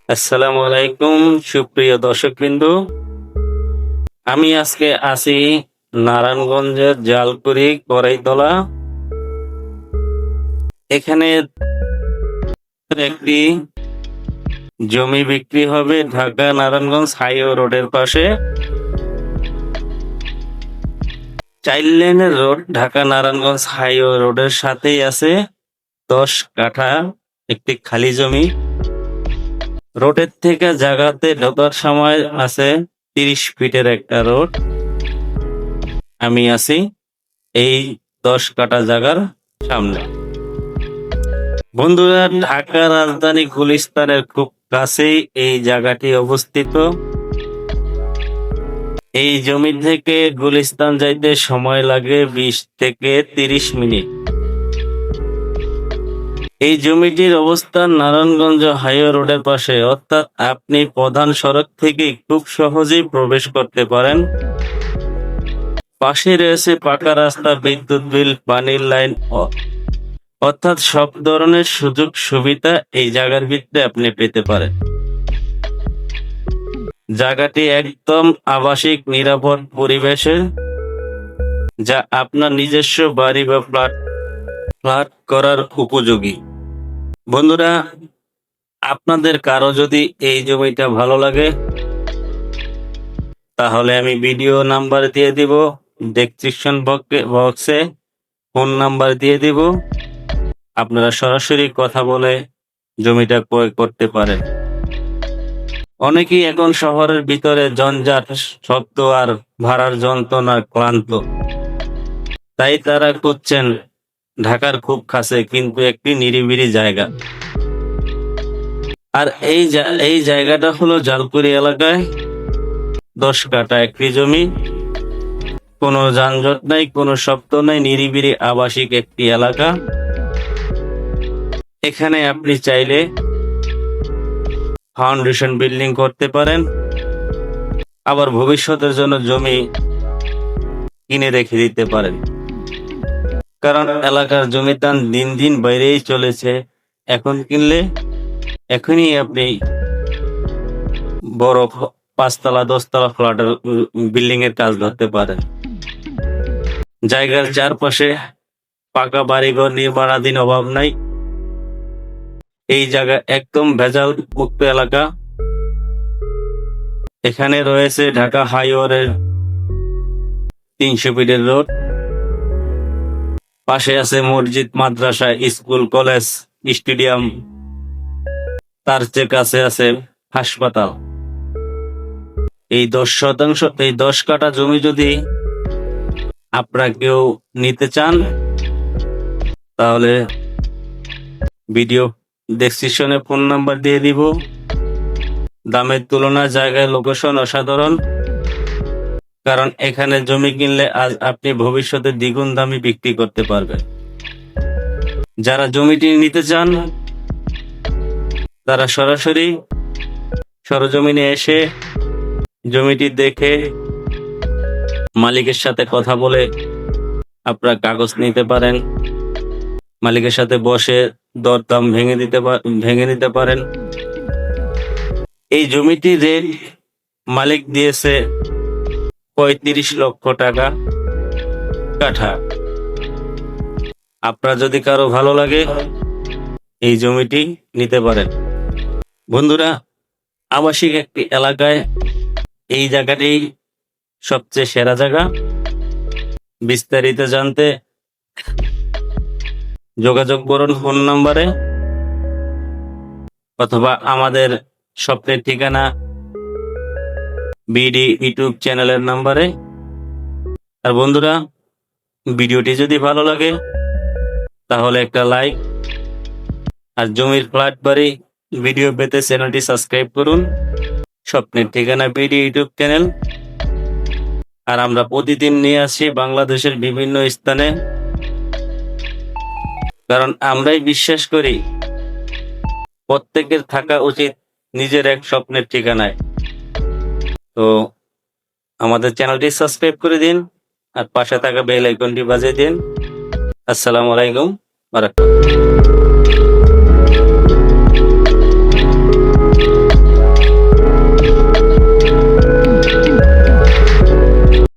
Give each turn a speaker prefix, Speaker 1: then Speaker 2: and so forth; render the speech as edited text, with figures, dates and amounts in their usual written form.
Speaker 1: আসসালামু আলাইকুম সুপ্রিয় দর্শকবৃন্দ। আমি আজকে আছি নারায়ণগঞ্জের জালকুড়ি করাইতলা। এখানে একটি জমি বিক্রি হবে ঢাকা নারায়ণগঞ্জ হাইওয়ে রোডের পাশে। 4 লেনের রোড, ঢাকা নারায়ণগঞ্জ হাইওয়ে রোডের সাথেই আছে 10 কাঠা একটি খালি জমি। রোডের থেকে জায়গাতে ঢোকার সময় আছে 30 ফিটের একটা রোড। আমি আছি এই 10 কাঠা জায়গার সামনে। বন্ধুরা, ঢাকা রাজধানী গুলিস্তানের খুব কাছেই এই জায়গাটি অবস্থিত। এই জমি থেকে গুলিস্তান যাইতে সময় লাগে 20 থেকে 30 মিনিট। এই জমিটির অবস্থান নারায়ণগঞ্জ হাইওয়ে রোডের পাশে, অর্থাৎ আপনি প্রধান সড়ক থেকে খুব সহজেই প্রবেশ করতে পারেন। পাশে রয়েছে পাকা রাস্তা, বিদ্যুৎ বিল, পানির লাইন, অর্থাৎ সব ধরনের সুযোগ সুবিধা এই জায়গার ভিতরে আপনি পেতে পারেন। জায়গাটি একদম আবাসিক নিরাপদ পরিবেশে, যা আপনার নিজস্ব বাড়ি বা ফ্ল্যাট করার উপযোগী। বন্ধুরা, আপনাদের কারো যদি এই জমিটা ভালো লাগে তাহলে আমি ভিডিও নাম্বার দিয়ে দিব, ডেসক্রিপশন বক্সে ফোন নাম্বার দিয়ে দিব। আপনারা সরাসরি কথা বলে জমিটা ক্রয় করতে পারেন। অনেকেই এখন শহরের ভিতরে জঞ্জাট, শব্দ আর ভাড়ার যন্ত্রণার ক্লান্ত, তাই তারা খুঁজছেন ঢাকার খুব কাছে কিন্তু একটি নিরিবিলি জায়গা। আর এই জায়গাটা হলো জালকুড়ি এলাকায় 10 কাঠা একটি জমি। কোনো যানজট নাই, কোনো শব্দ নাই, নিরিবিলি আবাসিক একটি এলাকা। এখানে আপনি চাইলে ফাউন্ডেশন বিল্ডিং করতে পারেন, আবার ভবিষ্যতের জন্য জমি কিনে রেখে দিতে পারেন। কারণ এলাকার জমির দাম দিন দিন বেড়েই চলেছে। এখন কিনলে এখনই আপনি বড় 5 তলা 10 তলা ফ্ল্যাটের বিল্ডিং এর কাজ ধরতে পারেন। জায়গার চারপাশে পাকা বাড়িঘর নির্মাণাধীন, অভাব নাই। এই জায়গা একদম ভেজাল মুক্ত এলাকা। এখানে রয়েছে ঢাকা হাইওয়ে 300 ফিটের রোড। পাশে আছে মসজিদ, মাদ্রাসা, স্কুল, কলেজ, স্টেডিয়াম। তার চেয়ে কাছে আছে হাসপাতাল। এই 10 কাঠা জমি যদি আপনারা কেউ নিতে চান তাহলে ভিডিও ডেসক্রিপশনে ফোন নাম্বার দিয়ে দিব। দামের তুলনা জায়গায় লোকেশন অসাধারণ। কারণ এখানে জমি কিনলে আজ আপনি ভবিষ্যতে দ্বিগুণ দামে বিক্রি করতে পারবেন। যারা জমিটি নিতে চান তারা সরাসরি সরজমিনে এসে জমিটি দেখে মালিকের সাথে কথা বলে আপনারা কাগজ নিতে পারেন। মালিকের সাথে বসে দরদাম ভেঙে নিতে পারেন। এই জমিটির রেট মালিক দিয়েছে 35 লক্ষ টাকা কাঠা। আপনার যদি কারো ভালো লাগে এই জমিটি নিতে পারেন। বন্ধুরা, আবাসিক একটি এলাকায় এই জায়গাটি সবচেয়ে সেরা জায়গা। বিস্তারিত জানতে যোগাযোগ করুন ফোন নাম্বারে, অথবা আমাদের স্বপ্নের ঠিকানা বিডি ইউটিউব চ্যানেলের নাম্বারে। আর বন্ধুরা, ভিডিওটি যদি ভালো লাগে তাহলে একটা লাইক, আর জমির ফ্ল্যাট বাড়ি ভিডিও পেতে চ্যানেলটি সাবস্ক্রাইব করুন। স্বপ্নের ঠিকানা বিডি ইউটিউব চ্যানেল। আর আমরা প্রতিদিন নিয়ে আসি বাংলাদেশের বিভিন্ন স্থানে, কারণ আমরাই বিশ্বাস করি প্রত্যেকের থাকা উচিত নিজের এক স্বপ্নের ঠিকানায়। তো আমাদের চ্যানেলটি সাবস্ক্রাইব করে দিন আর পাশে থাকা বেল আইকনটি বাজিয়ে দিন। আসসালামু আলাইকুম ওয়া রাহমাতুল্লাহ।